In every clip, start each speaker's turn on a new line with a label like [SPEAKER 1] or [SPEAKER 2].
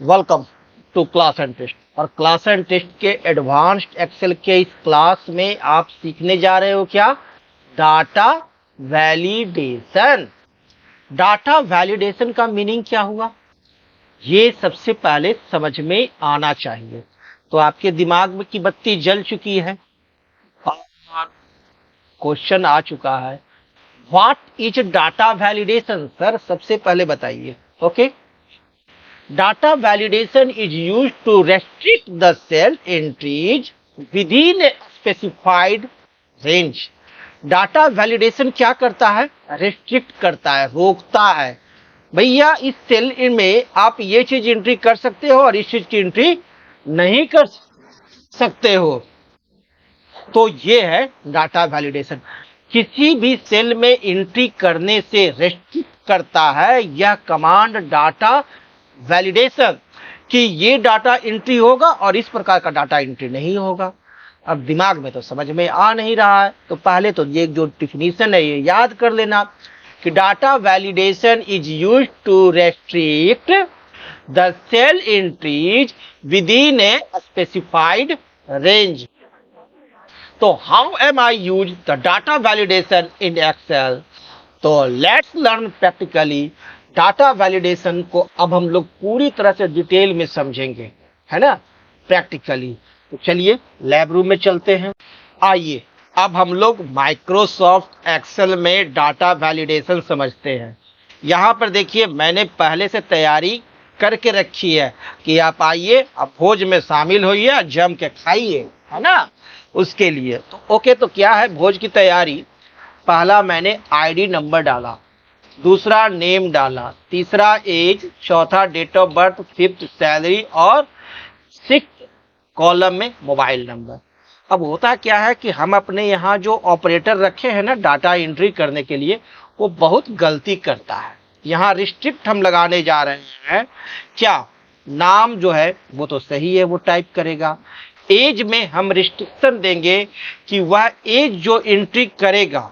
[SPEAKER 1] Welcome to class and test. और class and test के advanced excel के इस क्लास में आप सीखने जा रहे हो क्या? Data validation. डाटा वैलिडेशन का मीनिंग क्या हुआ, ये सबसे पहले समझ में आना चाहिए। तो आपके दिमाग में की बत्ती जल चुकी है और क्वेश्चन आ चुका है, what is data validation? Sir सबसे पहले बताइए। Okay, data validation is used to restrict the cell entries within a specified range. Data validation क्या करता है? रेस्ट्रिक्ट करता है, रोकता है। भैया इस सेल में आप ये चीज एंट्री कर सकते हो और इस चीज की एंट्री नहीं कर सकते हो। तो ये है डाटा वैलिडेशन। किसी भी सेल में एंट्री करने से रेस्ट्रिक्ट करता है यह कमांड डाटा वैलिडेशन, कि ये डाटा एंट्री होगा और इस प्रकार का डाटा एंट्री नहीं होगा। अब दिमाग में तो समझ में आ नहीं रहा है, तो पहले तो ये जो डिफिनीशन है ये याद कर लेना कि data validation is used to restrict the cell entries within a specified range. तो how am I use the data validation in Excel? तो let's learn practically. Data validation को अब हम लोग पूरी तरह से डिटेल में समझेंगे, है ना, प्रैक्टिकली। तो चलिए लैब रूम में चलते हैं। आइए अब हम लोग माइक्रोसॉफ्ट एक्सेल में डाटा वैलिडेशन समझते हैं। यहाँ पर देखिए मैंने पहले से तैयारी करके रखी है कि आप आइए अब भोज में शामिल होइए, जम के खाइए, है ना। उसके लिए तो ओके, तो क्या है भोज की तैयारी? पहला मैंने आईडी नंबर डाला, दूसरा नेम डाला, तीसरा एज, चौथा date of birth, fifth salary और सिक्स्थ कॉलम में मोबाइल नंबर। अब होता क्या है कि हम अपने यहाँ जो ऑपरेटर रखे हैं ना डाटा एंट्री करने के लिए, वो बहुत गलती करता है। यहाँ रिस्ट्रिक्ट हम लगाने जा रहे हैं। क्या नाम जो है वो तो सही है, वो टाइप करेगा। एज में हम रिस्ट्रिक्शन देंगे कि वह एज जो एंट्री करेगा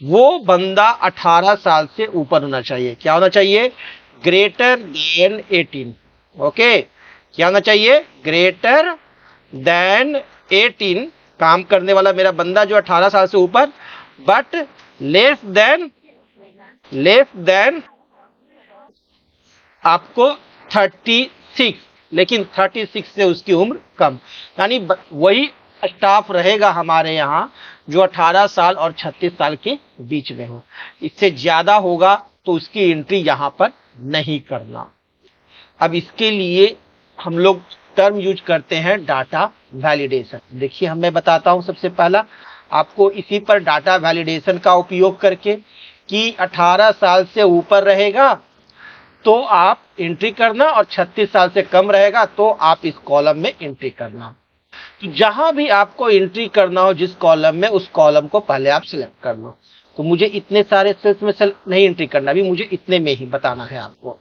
[SPEAKER 1] वो बंदा 18 साल से ऊपर होना चाहिए। क्या होना चाहिए? Greater than 18। ओके, क्या होना चाहिए? Greater than 18। काम करने वाला मेरा बंदा जो 18 साल से ऊपर, बट लेस देन आपको 36, लेकिन 36 से उसकी उम्र कम, यानी वही स्टाफ रहेगा हमारे यहाँ जो 18 साल और 36 साल के बीच में हो। इससे ज्यादा होगा तो उसकी एंट्री यहाँ पर नहीं करना। अब इसके लिए हम लोग टर्म यूज करते हैं डाटा वैलिडेशन। देखिए मैं बताता हूं सबसे पहला आपको इसी पर डाटा वैलिडेशन का उपयोग करके कि 18 साल से ऊपर रहेगा तो आप एंट्री करना और 36 साल से कम रहेगा तो आप इस कॉलम में एंट्री करना। तो जहां भी आपको एंट्री करना हो जिस कॉलम में, उस कॉलम को पहले आप सिलेक्ट कर लो। तो मुझे इतने सारे सेल्स में नहीं एंट्री करना, भी मुझे इतने में ही बताना है आपको।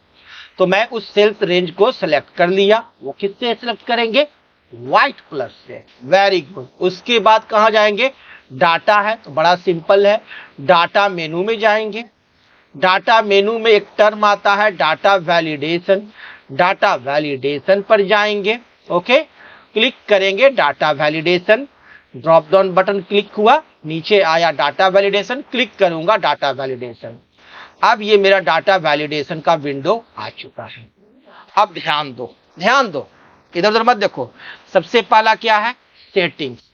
[SPEAKER 1] तो मैं उस सेल्स रेंज को सिलेक्ट कर लिया। वो किससे सिलेक्ट करेंगे? व्हाइट प्लस से। Very good. उसके बाद कहां जाएंगे? डाटा है तो बड़ा सिंपल है, डाटा मेनू में जाएंगे। डाटा मेनू में एक टर्म आता है डाटा वैलिडेशन। डाटा वैलिडेशन पर जाएंगे। ओके, क्लिक करेंगे data validation. Drop down button click हुआ, नीचे आया डाटा वैलिडेशन, क्लिक करूंगा डाटा वैलिडेशन। अब ये मेरा डाटा वैलिडेशन का विंडो आ चुका है। अब ध्यान दो, इधर उधर मत देखो। सबसे पहला क्या है? सेटिंग्स।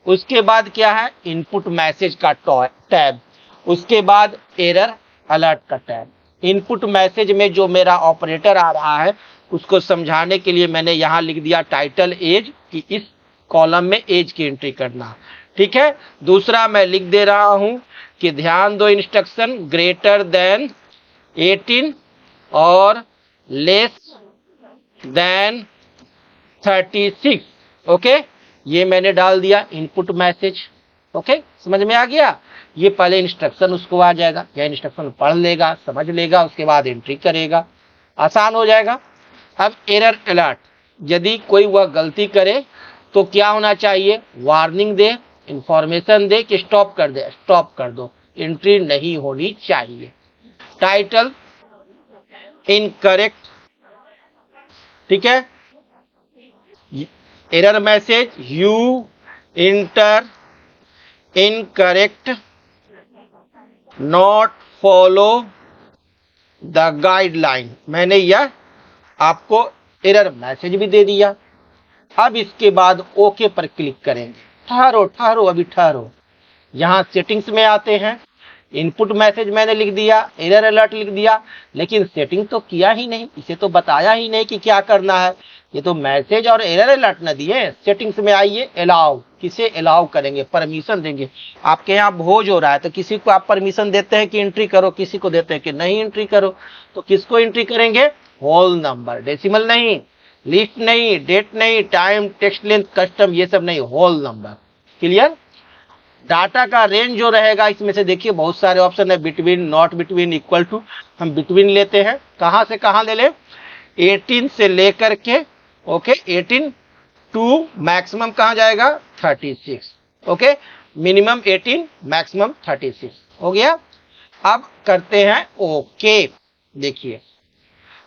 [SPEAKER 1] उसके बाद क्या है? इनपुट मैसेज का टैब। उसके बाद एरर अलर्ट का टैब। इनपुट मैसेज में जो मेरा ऑपरेटर आ रहा है उसको समझाने के लिए मैंने यहां लिख दिया टाइटल एज, कि इस कॉलम में एज की एंट्री करना। ठीक है। दूसरा मैं लिख दे रहा हूं कि ध्यान दो इंस्ट्रक्शन, ग्रेटर देन 18 और लेस देन 36। ओके, ये मैंने डाल दिया इनपुट मैसेज। ओके, समझ में आ गया? ये पहले इंस्ट्रक्शन उसको आ जाएगा, यह इंस्ट्रक्शन पढ़ लेगा, समझ लेगा, उसके बाद एंट्री करेगा, आसान हो जाएगा। अब एरर अलर्ट, यदि कोई वह गलती करे तो क्या होना चाहिए? वार्निंग दे, इंफॉर्मेशन दे कि स्टॉप कर दो, एंट्री नहीं होनी चाहिए। टाइटल इनकरेक्ट, ठीक है। Error message, you inter incorrect, not follow the guideline. मैंने यह आपको एरर मैसेज भी दे दिया। अब इसके बाद ओके पर क्लिक करेंगे। ठहरो ठहरो, अभी ठहरो। यहां सेटिंग्स में आते हैं। इनपुट मैसेज मैंने लिख दिया, एरर अलर्ट लिख दिया, लेकिन सेटिंग तो किया ही नहीं, इसे तो बताया ही नहीं कि क्या करना है। ये तो मैसेज और एरर अलर्ट न दिए। सेटिंग्स में आइए, अलाउ, किसे अलाउ करेंगे, परमिशन देंगे। आपके यहाँ भोज हो रहा है तो किसी को आप परमिशन देते हैं कि एंट्री करो, किसी को देते हैं कि नहीं एंट्री करो। तो किसको एंट्री करेंगे? होल नंबर, डेसिमल नहीं, लिस्ट नहीं, डेट नहीं, टाइम, टेक्स्ट लेंथ, कस्टम, ये सब नहीं, होल नंबर। क्लियर? डाटा का रेंज जो रहेगा इसमें से देखिए बहुत सारे ऑप्शन है, between, not between, equal to. हम बिटवीन लेते हैं। कहां से कहां ले ले? 18 से लेकर के, ओके, 18 टू मैक्सिमम कहां जाएगा? 36। Okay, minimum 18, maximum 36। हो गया। अब करते हैं ओके। देखिए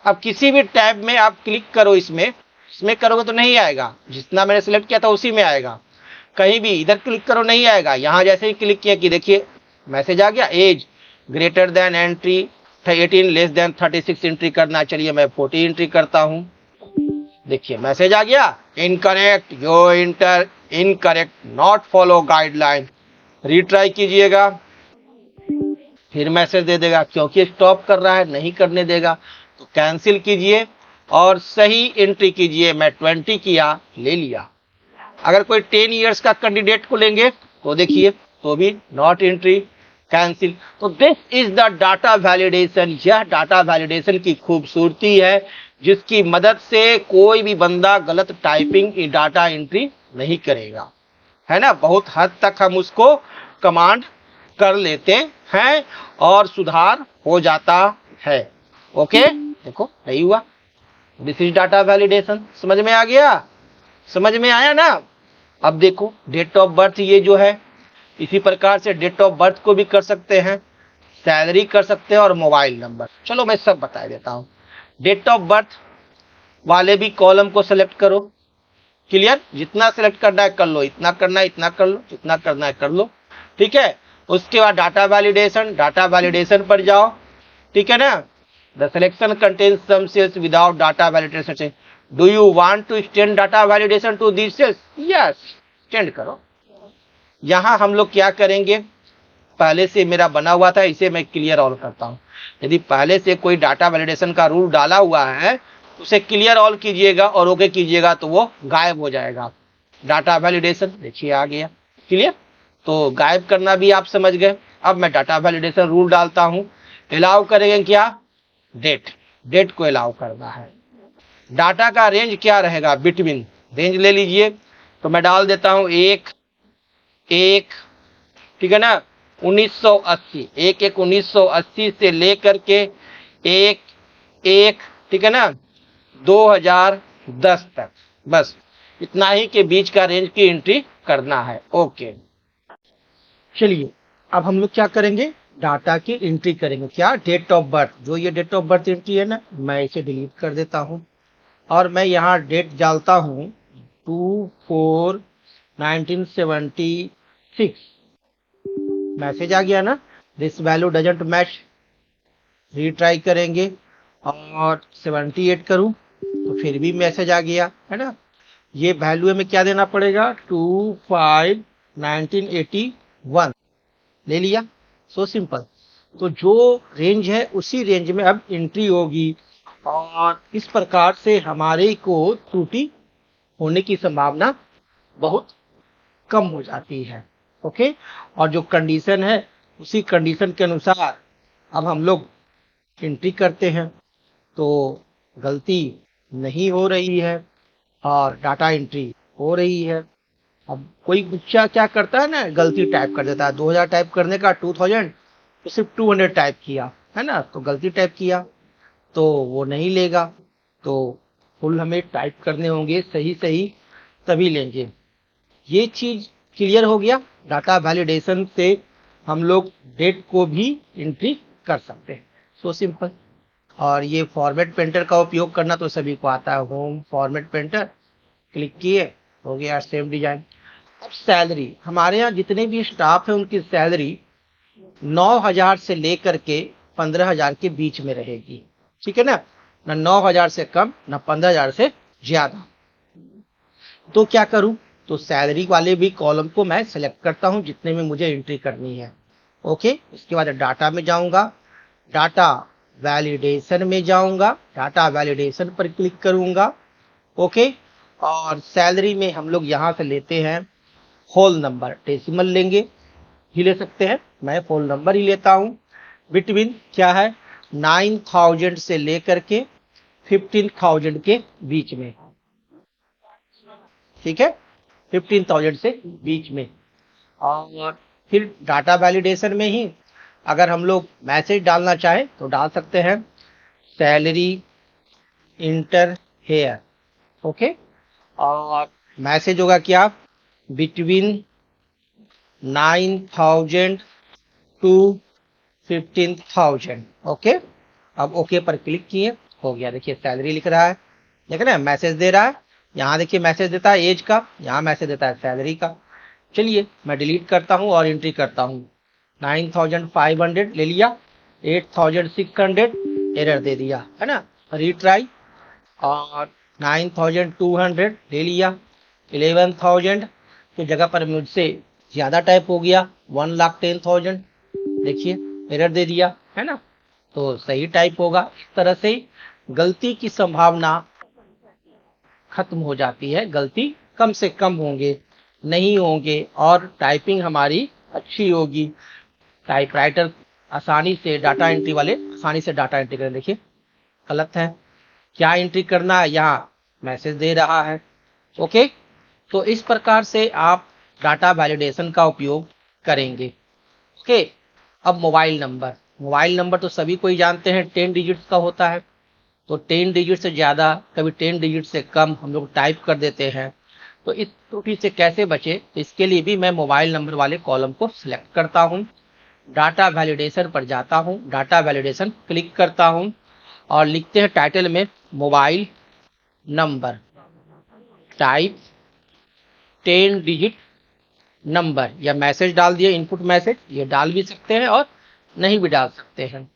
[SPEAKER 1] अब किसी भी टैब में आप क्लिक करो, इसमें करोगे तो नहीं आएगा, जितना मैंने सिलेक्ट किया था उसी में आएगा। कहीं भी इधर क्लिक करो नहीं आएगा। यहां जैसे ही क्लिक किया कि देखिए मैसेज आ गया, age greater than entry 18 less than 36 entry करना। चलिए मैं 40 एंट्री करता हूं। देखिए मैसेज आ गया, incorrect, yo inter incorrect, not follow guideline. Retry कीजिएगा, फिर मैसेज दे देगा, क्योंकि स्टॉप कर रहा है, नहीं करने देगा। तो कैंसिल कीजिए और सही एंट्री कीजिए। मैं 20 किया, ले लिया। अगर कोई 10 इयर्स का कैंडिडेट को लेंगे तो देखिए तो भी नॉट एंट्री, कैंसिल। तो this is the data validation. यह डाटा वैलिडेशन की खूबसूरती है, जिसकी मदद से कोई भी बंदा गलत टाइपिंग डाटा एंट्री नहीं करेगा, है ना। बहुत हद तक हम उसको कमांड कर लेते हैं और सुधार हो जाता है। ओके, देखो नहीं हुआ। This is data validation. समझ में आ गया? समझ में आया ना? अब देखो डेट ऑफ बर्थ, ये जो है इसी प्रकार से डेट ऑफ बर्थ को भी कर सकते हैं, सैलरी कर सकते हैं और मोबाइल नंबर। चलो मैं सब बता देता हूं। डेट ऑफ बर्थ वाले भी कॉलम को सिलेक्ट करो। क्लियर? जितना सिलेक्ट करना है कर लो, इतना करना है इतना कर लो, जितना करना है कर लो। ठीक है। उसके बाद डाटा वैलिडेशन, डाटा वैलिडेशन पर जाओ। ठीक है ना। The selection contains some cells without data validation. Do you want to extend data validation to this cells? Yes, extend करो। यहां हम लोग क्या करेंगे, पहले से मेरा बना हुआ था, इसे मैं क्लियर ऑल करता हूं। यदि पहले से कोई डाटा वैलिडेशन का रूल डाला हुआ है, उसे क्लियर ऑल कीजिएगा और ओके कीजिएगा तो वो गायब हो जाएगा। डाटा वैलिडेशन देखिए आ गया। क्लियर? तो गायब करना भी आप समझ गए। अब मैं डाटा वैलिडेशन रूल डालता हूं। अलाउ करेंगे क्या? डेट, डेट को अलाउ करना है। डाटा का रेंज क्या रहेगा? बिटवीन, रेंज ले लीजिए। तो मैं डाल देता हूं एक, ठीक है ना, 1980, एक 1980 से लेकर के एक, ठीक है ना, 2010 तक। बस इतना ही के बीच का रेंज की एंट्री करना है। ओके, चलिए अब हम लोग क्या करेंगे, डाटा की एंट्री करेंगे। क्या? Date of birth. जो ये डेट ऑफ बर्थ एंट्री है ना, मैं इसे डिलीट कर देता हूं और मैं यहाँ डेट डालता हूं 2/4/1976। मैसेज आ गया ना, this value doesn't match. Retry करेंगे और 78 करूं तो फिर भी मैसेज आ गया, है ना। ये वैल्यू में क्या देना पड़ेगा? 2/5/1981 ले लिया। So simple. तो जो रेंज है उसी रेंज में अब एंट्री होगी और इस प्रकार से हमारे को त्रुटि होने की संभावना बहुत कम हो जाती है। ओके, और जो कंडीशन है उसी कंडीशन के अनुसार अब हम लोग एंट्री करते हैं तो गलती नहीं हो रही है और डाटा एंट्री हो रही है। अब कोई बच्चा क्या करता है ना, गलती टाइप कर देता है। 2000 टाइप करने का 2000 तो सिर्फ 200 टाइप किया, है ना, तो गलती टाइप किया तो वो नहीं लेगा। तो फुल हमें टाइप करने होंगे सही सही, तभी लेंगे। ये चीज क्लियर हो गया। डाटा वैलिडेशन से हम लोग डेट को भी एंट्री कर सकते हैं। So simple. और ये फॉर्मेट पेंटर का उपयोग करना तो सभी को आता है। होम फॉर्मेट पेंटर, क्लिक किए, हो गया सेम डिजाइन। अब सैलरी, हमारे यहाँ जितने भी स्टाफ है उनकी सैलरी 9,000 से लेकर के 15,000 के बीच में रहेगी, ठीक है ना, ना 9,000 से कम ना 15,000 से ज्यादा। तो क्या करूं, तो सैलरी वाले भी कॉलम को मैं सेलेक्ट करता हूं जितने में मुझे एंट्री करनी है। ओके, इसके बाद डाटा में जाऊंगा, डाटा वैलिडेशन में जाऊंगा, डाटा वैलिडेशन पर क्लिक करूंगा। ओके, और सैलरी में हम लोग यहां से लेते हैं होल नंबर, डेसिमल लेंगे ही ले सकते हैं, मैं होल नंबर ही लेता हूं। बिटवीन क्या है, 9,000 से लेकर के 15,000 के बीच में, ठीक है, 15,000 से बीच में। और फिर डाटा वैलिडेशन में ही अगर हम लोग मैसेज डालना चाहें तो डाल सकते हैं, सैलरी इंटर हेयर। ओके, और मैसेज होगा क्या, बिटवीन 9,000 टू 15,000। ओके, अब ओके पर क्लिक किए, हो गया। देखिए सैलरी लिख रहा है, देख रहे हैं, मैसेज दे रहा है। यहाँ देखिए मैसेज देता है एज का, यहाँ मैसेज देता है सैलरी का। चलिए मैं डिलीट करता हूँ और एंट्री करता हूँ। 9,500 ले लिया, 8,600 एरर दे दिया, है ना, रीट्राई। और 9,200 ले लिया, 11,000 की जगह पर मुझसे ज्यादा टाइप हो गया, 1,10,000, देखिए एरर दे दिया, है ना, तो सही टाइप होगा। इस तरह से गलती की संभावना खत्म हो जाती है, गलती कम से कम होंगे, नहीं होंगे, और टाइपिंग हमारी अच्छी होगी। टाइपराइटर आसानी से, डाटा एंट्री वाले आसानी से डाटा एंट्री करें। देखिए गलत है, क्या एंट्री करना है, यहाँ मैसेज दे रहा है। ओके, तो इस प्रकार से आप डाटा वैलिडेशन का उपयोग करेंगे। ओके, अब मोबाइल नंबर, मोबाइल नंबर तो सभी कोई जानते हैं 10 डिजिट्स का होता है, तो 10 डिजिट से ज़्यादा, कभी 10 डिजिट से कम हम लोग टाइप कर देते हैं। तो इस त्रुटि से कैसे बचे, इसके लिए भी मैं मोबाइल नंबर वाले कॉलम को सिलेक्ट करता हूं, डाटा वैलिडेशन पर जाता हूं, डाटा वैलिडेशन क्लिक करता हूं और लिखते हैं टाइटल में mobile number, type 10 digit number, या मैसेज डाल दिए, इनपुट मैसेज, ये डाल भी सकते हैं और नहीं भी डाल सकते हैं।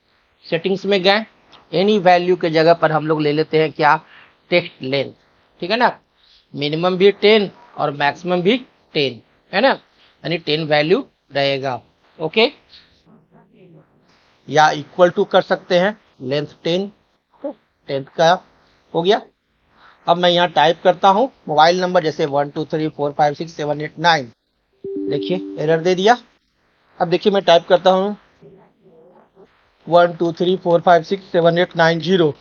[SPEAKER 1] सेटिंग्स में गए, एनी वैल्यू के जगह पर हम लोग ले लेते हैं क्या, टेक्स्ट लेंथ, ठीक है ना, मिनिमम भी 10 और मैक्सिमम भी 10, है ना, यानी 10 वैल्यू रहेगा। ओके, या इक्वल टू कर सकते हैं, लेंथ 10, 10 का हो गया। अब मैं यहाँ टाइप करता हूँ मोबाइल नंबर, जैसे 1 2 3 4 5 6 7 8 9, देखिए एरर दे दिया। अब देखिए मैं टाइप करता हूँ 1 2 3 4 5 6 7 8 9 0,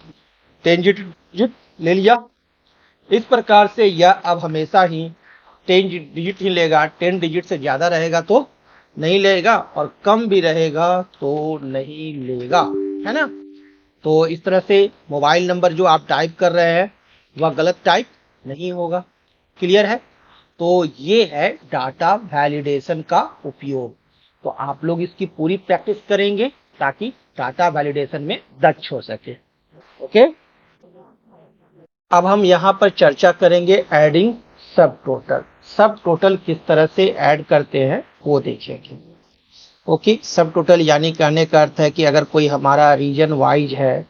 [SPEAKER 1] 10 डिजिट ले लिया। इस प्रकार से यह अब हमेशा ही 10 डिजिट ही लेगा, 10 डिजिट से ज्यादा रहेगा तो नहीं लेगा और कम भी रहेगा तो नहीं लेगा, है ना। तो इस तरह से मोबाइल नंबर जो आप टाइप कर रहे हैं वह गलत टाइप नहीं होगा। क्लियर है, तो ये है डाटा वैलिडेशन का उपयोग। तो आप लोग इसकी पूरी प्रैक्टिस करेंगे ताकि डाटा वैलिडेशन में दक्ष हो सके। ओके, अब हम यहाँ पर चर्चा करेंगे एडिंग सब टोटल। सब टोटल किस तरह से ऐड करते हैं वो देखेंगे। ओके, सब टोटल यानी कहने का अर्थ है कि अगर कोई हमारा रीजन वाइज है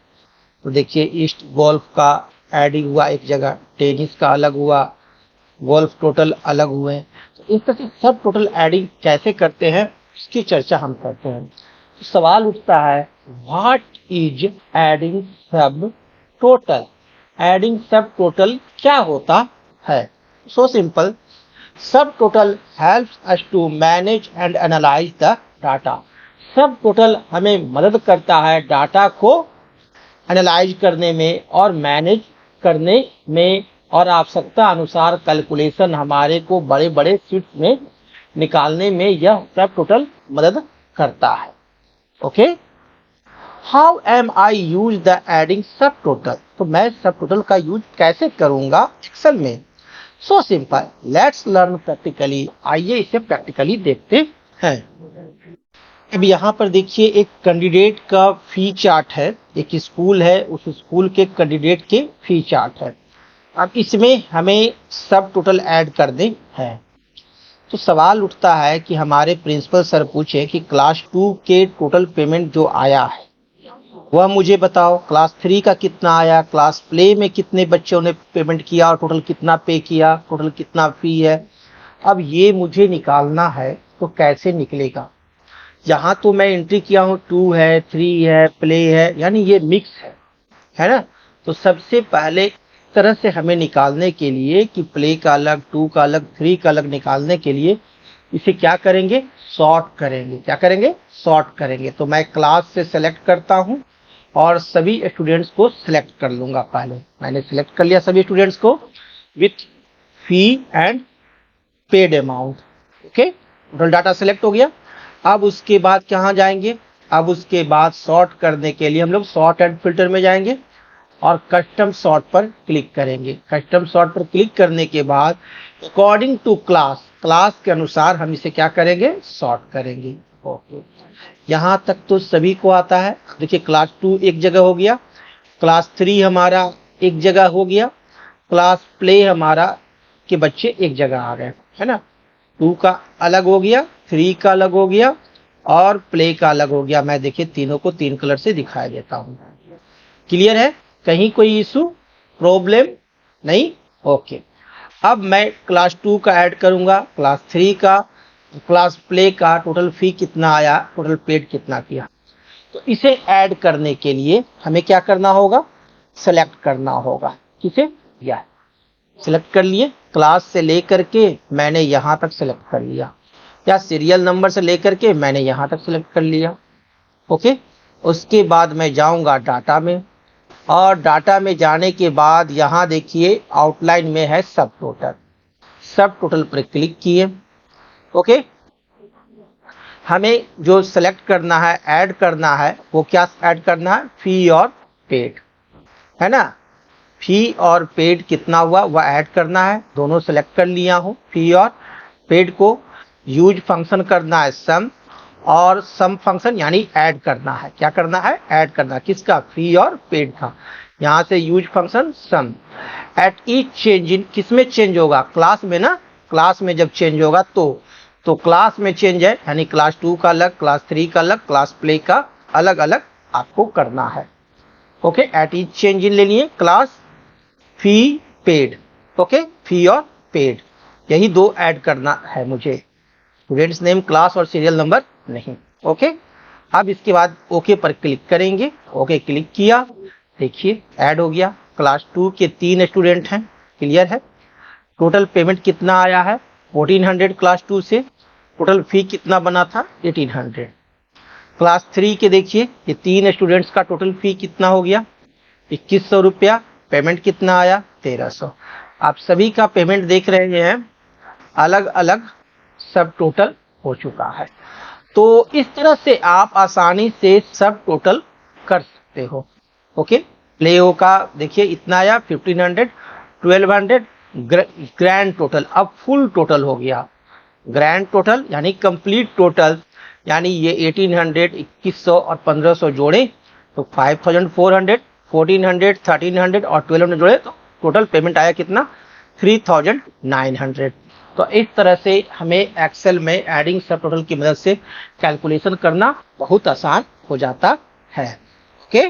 [SPEAKER 1] तो देखिए ईस्ट गोल्फ का एडिंग हुआ एक जगह, टेनिस का अलग हुआ, गोल्फ टोटल अलग हुए। तो इस तरह से सब टोटल एडिंग कैसे करते हैं उसकी चर्चा हम करते हैं। तो सवाल उठता है, what is adding subtotal, adding subtotal क्या होता है। So simple, subtotal helps us to manage and analyse the data. Subtotal हमें मदद करता है डाटा को एनालाइज करने में और मैनेज करने में, और आवश्यकता अनुसार कैलकुलेशन हमारे को बड़े बड़े शीट्स में निकालने में यह सब टोटल मदद करता है। Okay, how am I use the adding सब टोटल, तो मैं सब टोटल का यूज कैसे करूंगा एक्सेल में। So simple, let's learn practically, आइए इसे प्रैक्टिकली देखते हैं। अब यहाँ पर देखिए एक कैंडिडेट का फी चार्ट है, एक स्कूल है, उस स्कूल के कैंडिडेट के फी चार्ट है। अब इसमें हमें सब टोटल ऐड करने हैं। तो सवाल उठता है कि हमारे प्रिंसिपल सर पूछे कि क्लास 2 के टोटल पेमेंट जो आया है वह मुझे बताओ, क्लास 3 का कितना आया, क्लास प्ले में कितने बच्चों ने पेमेंट किया और टोटल कितना पे किया, टोटल कितना फी है। अब ये मुझे निकालना है तो कैसे निकलेगा। यहाँ तो मैं एंट्री किया हूँ 2 है, 3 है, प्ले है, यानी ये मिक्स है ना। तो सबसे पहले इस तरह से हमें निकालने के लिए कि प्ले का अलग, 2 का अलग, 3 का अलग निकालने के लिए इसे क्या करेंगे, सॉर्ट करेंगे। क्या करेंगे, सॉर्ट करेंगे। तो मैं क्लास से सेलेक्ट करता हूँ और सभी स्टूडेंट्स को सिलेक्ट कर लूंगा। पहले मैंने सिलेक्ट कर लिया सभी स्टूडेंट्स को with fee and paid amount. Okay, total data select हो गया। अब उसके बाद कहाँ जाएंगे, अब उसके बाद सॉर्ट करने के लिए हम लोग सॉर्ट एंड फिल्टर में जाएंगे और कस्टम सॉर्ट पर क्लिक करेंगे। कस्टम सॉर्ट पर क्लिक करने के बाद अकॉर्डिंग टू क्लास, क्लास के अनुसार हम इसे क्या करेंगे, सॉर्ट करेंगे। ओके, यहाँ तक तो सभी को आता है। देखिए क्लास 2 एक जगह हो गया, क्लास 3 हमारा एक जगह हो गया, क्लास प्ले हमारा के बच्चे एक जगह आ गए, है ना। 2 का अलग हो गया, 3 का अलग हो गया और प्ले का अलग हो गया। मैं देखिए तीनों को 3 कलर से दिखाई देता हूँ। क्लियर है, कहीं कोई इशू प्रॉब्लम नहीं। ओके, अब मैं क्लास 2 का ऐड करूंगा, क्लास 3 का, क्लास प्ले का, टोटल फी कितना आया, टोटल पेड कितना किया। तो इसे ऐड करने के लिए हमें क्या करना होगा, सेलेक्ट करना होगा। किसे, यह सिलेक्ट कर लिए, क्लास से लेकर के मैंने यहाँ तक सिलेक्ट कर लिया, या सीरियल नंबर से लेकर के मैंने यहाँ तक सिलेक्ट कर लिया। ओके, उसके बाद मैं जाऊंगा डाटा में और डाटा में जाने के बाद यहाँ देखिए आउटलाइन में है सब टोटल। सब टोटल पर क्लिक किए। ओके, हमें जो सेलेक्ट करना है, ऐड करना है, वो क्या ऐड करना है, फी और पेड, है ना। फी और पेड कितना हुआ वह ऐड करना है। दोनों सेलेक्ट कर लिया हूँ। फी और पेड को यूज फंक्शन करना है सम, और सम फंक्शन यानी ऐड करना है। क्या करना है, ऐड करना है। किसका, फी और पेड का। यहाँ से use function sum. At each change in, किसमें चेंज होगा, क्लास में ना। क्लास में जब चेंज होगा तो क्लास में चेंज है, यानी क्लास 2 का अलग, क्लास 3 का अलग, क्लास प्ले का अलग अलग आपको करना है। ओके, एट ईच चेंज इन ले लिए, क्लास, फी, पेड। ओके, फी और पेड, यही दो ऐड करना है मुझे। स्टूडेंट्स नेम, क्लास और सीरियल नंबर नहीं। ओके, अब इसके बाद ओके पर क्लिक करेंगे। ओके क्लिक किया, देखिए ऐड हो गया। क्लास 2 के 3 स्टूडेंट हैं। क्लियर है। टोटल पेमेंट कितना आया है, 1400 क्लास 2 से। टोटल फी कितना बना था, 1800। क्लास 3 के देखिए ये 3 स्टूडेंट्स का टोटल फी कितना हो गया, 2100 रुपया। पेमेंट कितना आया, 1300। आप सभी का पेमेंट देख रहे हैं, अलग अलग सब टोटल हो चुका है। तो इस तरह से आप आसानी से सब टोटल कर सकते हो। ओके, प्लेओ का देखिए इतना आया 1500, 1200, ग्रैंड टोटल। अब फुल टोटल हो गया, ग्रैंड टोटल यानी कंप्लीट टोटल, यानी ये 1800, 2100 और 1500 जोड़े तो 5400, 1400, 1300 और 1200 जोड़े तो टोटल पेमेंट आया कितना, 3900। तो इस तरह से हमें एक्सेल में एडिंग सब टोटल की मदद से कैलकुलेशन करना बहुत आसान हो जाता है। ओके।